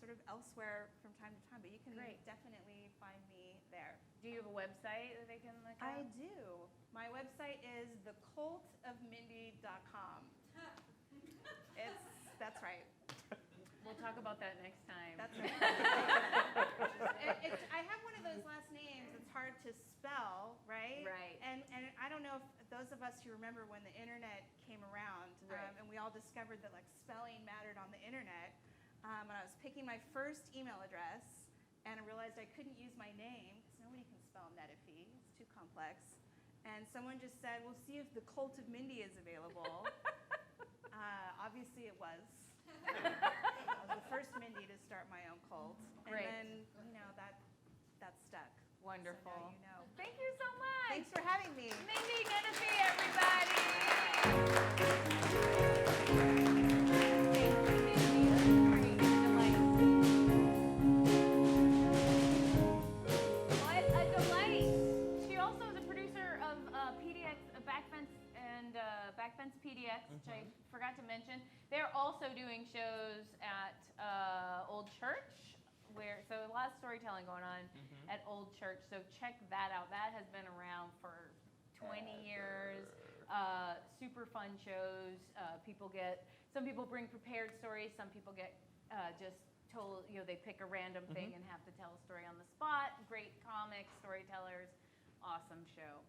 sort of elsewhere from time to time, but you can definitely find me there. Do you have a website that they can look I up? do. My website is thecultofmindy.com. That's right. We'll talk about that next time. That's right. I have one of those last names. It's hard to spell, right? Right. And I don't know if those of us who remember when the internet came around, and we all discovered that spelling mattered on the internet. And I was picking my first email address, and I realized I couldn't use my name because nobody can spell Nettifee. It's too complex. And someone just said, "Well, see if the Cult of Mindy is available." Obviously, it was. I was the first Mindy to start my own cult. Great. And then, that stuck. Wonderful. So now you know. Thank you so much. Thanks for having me. Mindy Nettifee, everybody. Thank you, Mindy. Great delight. What a delight. She also is a producer of PDX, Backfence and Backfence PDX, which I forgot to mention. They're also doing shows at Old Church, so a lot of storytelling going on at Old Church. So check that out. That has been around for 20 years. Super fun shows. Some people bring prepared stories. Some people get just told, they pick a random thing and have to tell a story on the spot. Great comics, storytellers. Awesome show.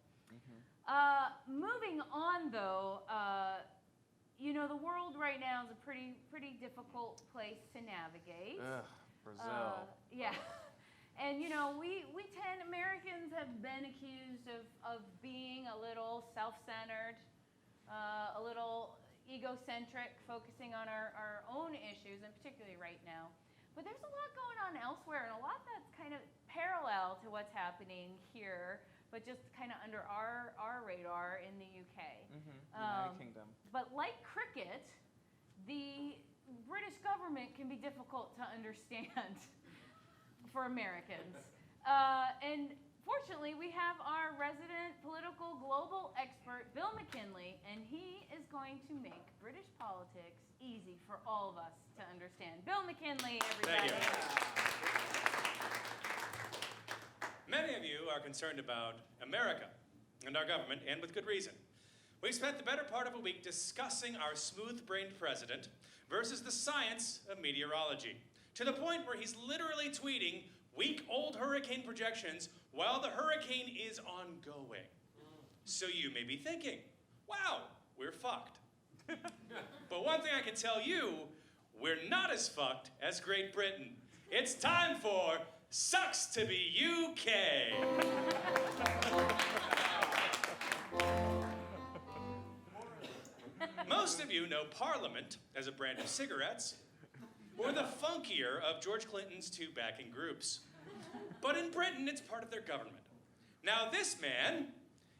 Moving on, though, the world right now is a pretty difficult place to navigate. Brazil. Yeah. And, Americans have been accused of being a little self-centered, a little egocentric, focusing on our own issues, and particularly right now. But there's a lot going on elsewhere, and a lot that's kind of parallel to what's happening here, but just kind of under our radar in the UK. United Kingdom. But like cricket, the British government can be difficult to understand for Americans. And fortunately, we have our resident political global expert, Bill McKinley, and he is going to make British politics easy for all of us to understand. Bill McKinley, everybody. Thank you. Many of you are concerned about America and our government, and with good reason. We've spent the better part of a week discussing our smooth-brained president versus the science of meteorology, to the point where he's literally tweeting week-old hurricane projections while the hurricane is ongoing. So you may be thinking, wow, we're fucked. But one thing I can tell you, we're not as fucked as Great Britain. It's time for Sucks to be UK. Most of you know Parliament as a brand of cigarettes, or the funkier of George Clinton's 2 backing groups. But in Britain, it's part of their government. Now, this man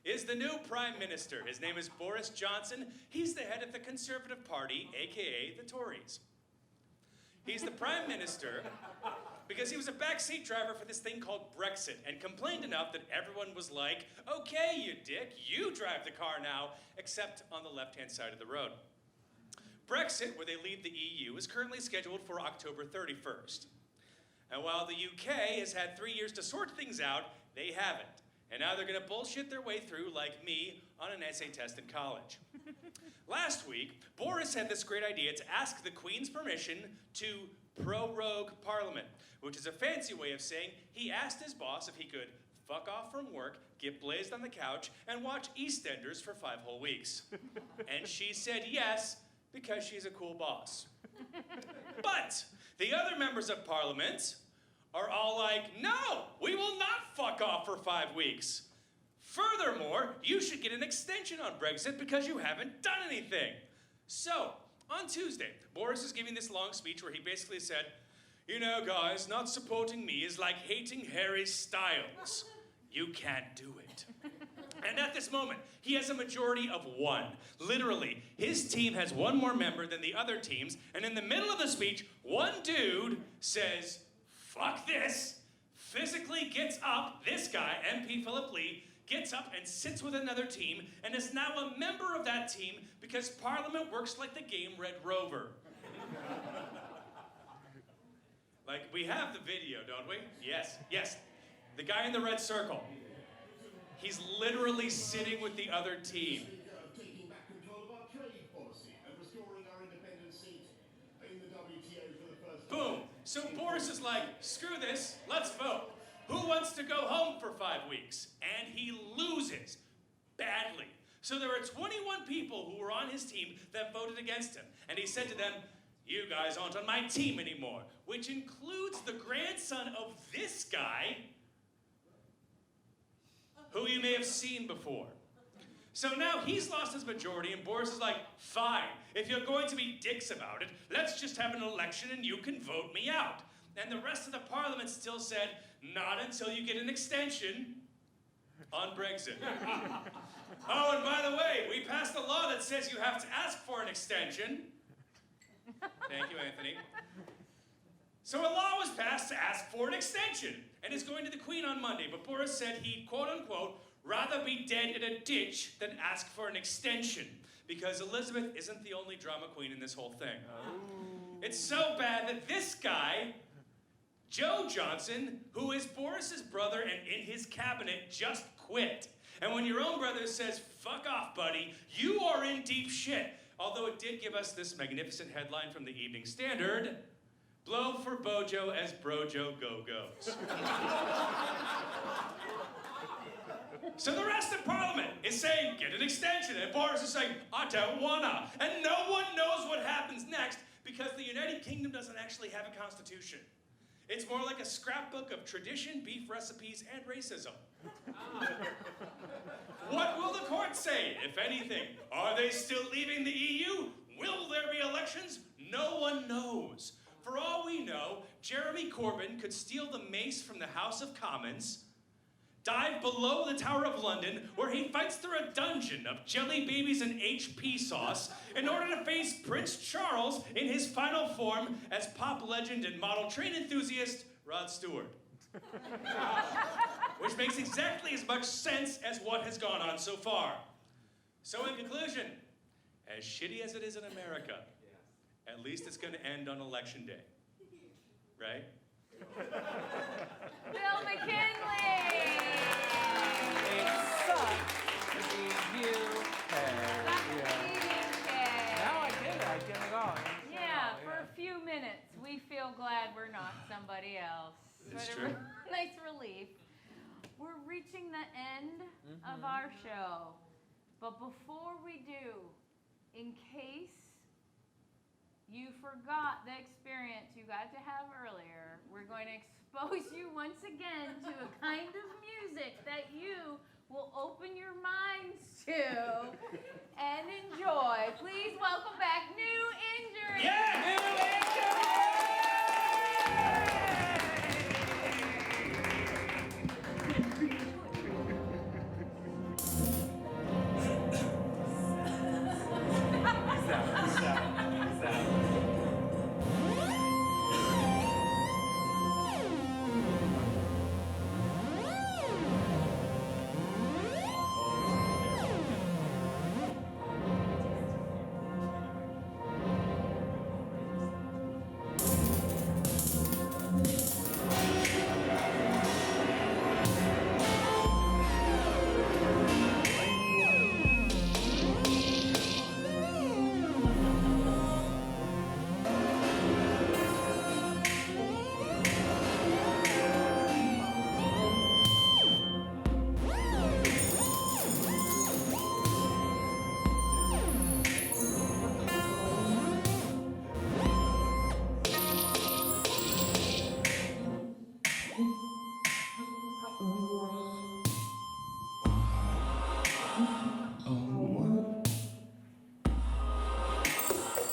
is the new Prime Minister. His name is Boris Johnson. He's the head of the Conservative Party, aka the Tories. He's the Prime Minister because he was a backseat driver for this thing called Brexit and complained enough that everyone was like, okay, you dick, you drive the car now, except on the left-hand side of the road. Brexit, where they leave the EU, is currently scheduled for October 31st. And while the UK has had 3 years to sort things out, they haven't. And now they're gonna bullshit their way through, like me, on an essay test in college. Last week, Boris had this great idea to ask the Queen's permission to prorogue Parliament, which is a fancy way of saying he asked his boss if he could fuck off from work, get blazed on the couch, and watch EastEnders for 5 whole weeks. And she said yes, because she's a cool boss. But the other members of Parliament are all like, no, we will not fuck off for 5 weeks. Furthermore, you should get an extension on Brexit because you haven't done anything. So, on Tuesday, Boris is giving this long speech where he basically said, you know, guys, not supporting me is like hating Harry Styles. You can't do it. And at this moment, he has a majority of 1. Literally, his team has 1 more member than the other teams, and in the middle of the speech, one dude says, fuck this, physically gets up, this guy, MP Philip Lee, gets up and sits with another team, and is now a member of that team because Parliament works like the game Red Rover. Like, we have the video, don't we? Yes, yes. The guy in the red circle. He's literally sitting with the other team. Taking back control of our trade policy and restoring our independent seat in the WTO for the first time. Boom. So Boris is like, screw this, let's vote. Who wants to go home for 5 weeks? And he loses badly. So there are 21 people who were on his team that voted against him. And he said to them, you guys aren't on my team anymore, which includes the grandson of this guy, who you may have seen before. So now he's lost his majority, and Boris is like, fine, if you're going to be dicks about it, let's just have an election and you can vote me out. And the rest of the parliament still said, not until you get an extension on Brexit. Oh, and by the way, we passed a law that says you have to ask for an extension. Thank you, Anthony. So a law was passed to ask for an extension, and it's going to the Queen on Monday, but Boris said he'd, quote unquote, rather be dead in a ditch than ask for an extension, because Elizabeth isn't the only drama queen in this whole thing. Oh. It's so bad that this guy, Joe Johnson, who is Boris's brother and in his cabinet, just quit. And when your own brother says, fuck off, buddy, you are in deep shit. Although it did give us this magnificent headline from the Evening Standard, blow for Bojo as Brojo go-goes. So the rest of Parliament is saying, get an extension, and Boris is saying, I don't wanna. And no one knows what happens next because the United Kingdom doesn't actually have a constitution. It's more like a scrapbook of tradition, beef recipes, and racism. What will the court say, if anything? Are they still leaving the EU? Will there be elections? No one knows. For all we know, Jeremy Corbyn could steal the mace from the House of Commons, dive below the Tower of London, where he fights through a dungeon of jelly babies and HP sauce in order to face Prince Charles in his final form as pop legend and model train enthusiast Rod Stewart. Which makes exactly as much sense as what has gone on so far. So in conclusion, as shitty as it is in America, at least it's going to end on Election Day. Right? Bill McKinley! It sucks to be you. Now I get it all. Yeah, for a few minutes, we feel glad we're not somebody else. It's But true. a nice relief. We're reaching the end of our show. But before we do, in case you forgot the experience you got to have earlier, we're going to expose you once again to a kind of music that you will open your minds to and enjoy. Please welcome back New Injury. Yeah! New Injury!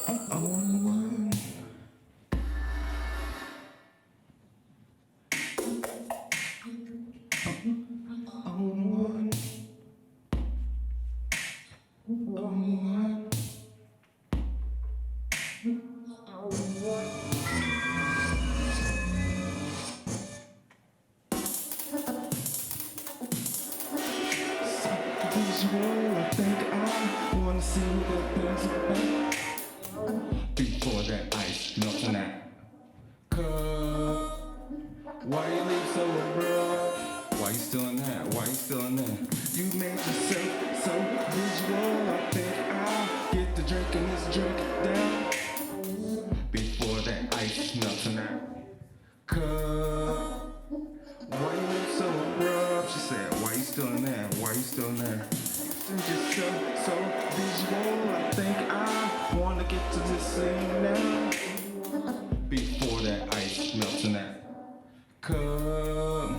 On one. Visual, I think I wanna see what things about before that ice melts in that cup. Why you leave so abrupt? Why you still in that? Why you still in that? You made yourself so visual. I think I'll get to drinking this drink down before that ice melts in that cup. Why you look so abrupt? She said, why you still in there? Why you still in there? You're just so visual. I think I wanna get to this scene now before that ice melts in that cup.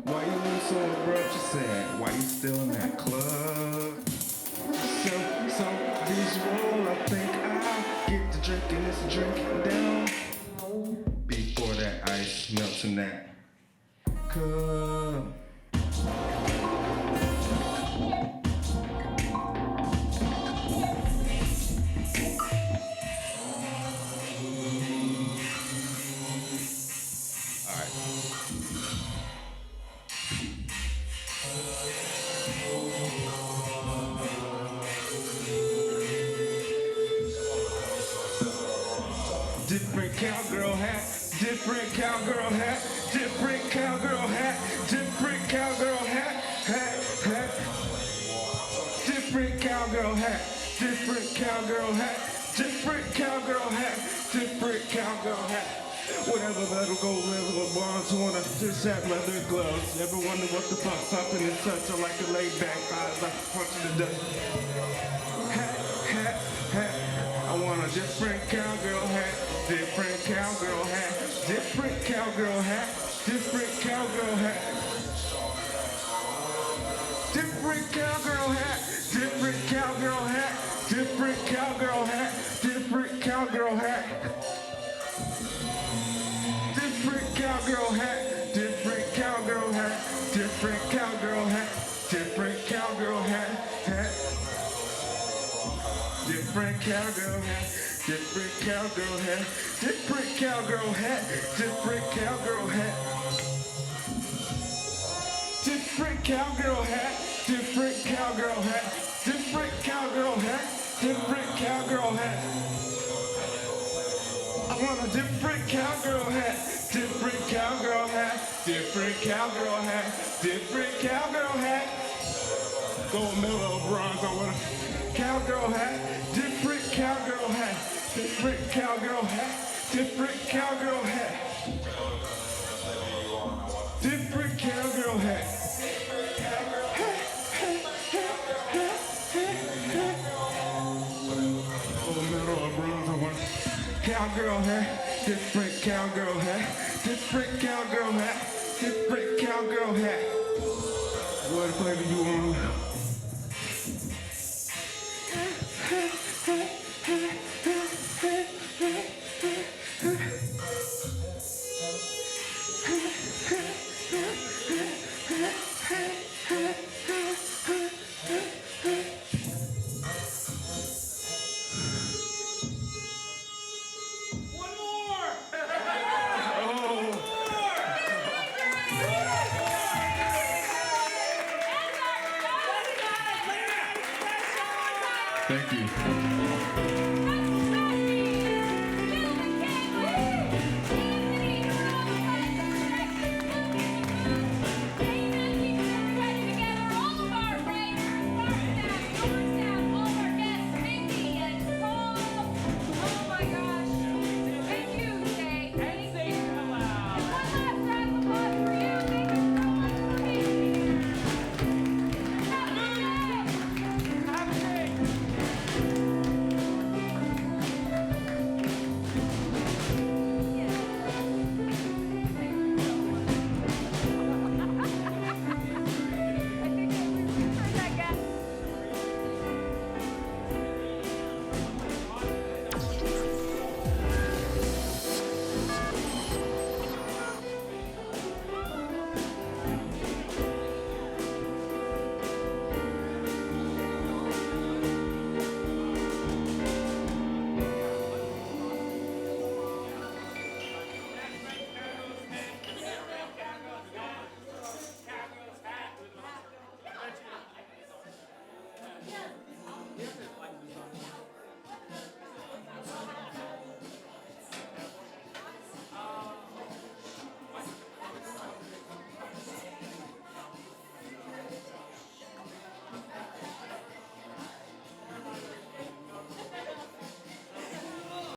Why you look so abrupt? She said, why you still in that club? So visual. I think I get to drinking this drink down before that ice melts in that cup. Different cowgirl hat, different cowgirl hat, different cowgirl hat, different cowgirl hat, hat. Different cowgirl hat, different cowgirl hat, different cowgirl hat, different cowgirl hat. Whatever metal gold level bonds on her, just had leather gloves. Ever wonder what the fuck something is such? I like to lay back, eyes like a punch in the dust. Hat. I want a different cowgirl hat, different cowgirl hat, different cowgirl hat, different cowgirl hat. Different cowgirl hat, different cowgirl hat, different cowgirl hat, different cowgirl hat. Different cowgirl hat, different cowgirl hat, different cowgirl hat, different cowgirl hat, different cowgirl hat, different cowgirl hat, different cowgirl hat, different cowgirl hat. Different cowgirl hat, different cowgirl hat, different cowgirl hat, different cowgirl hat. I want a different cowgirl hat, different cowgirl hat, different cowgirl hat, different cowgirl hat. Gold medal, bronze, I want a cowgirl hat, different cowgirl hat, different cowgirl hat, different cowgirl hat. Different cowgirl hat. Gold medal or bronze, I want cowgirl hat, different cowgirl hat, different cowgirl hat, different cowgirl hat. What flavor you want?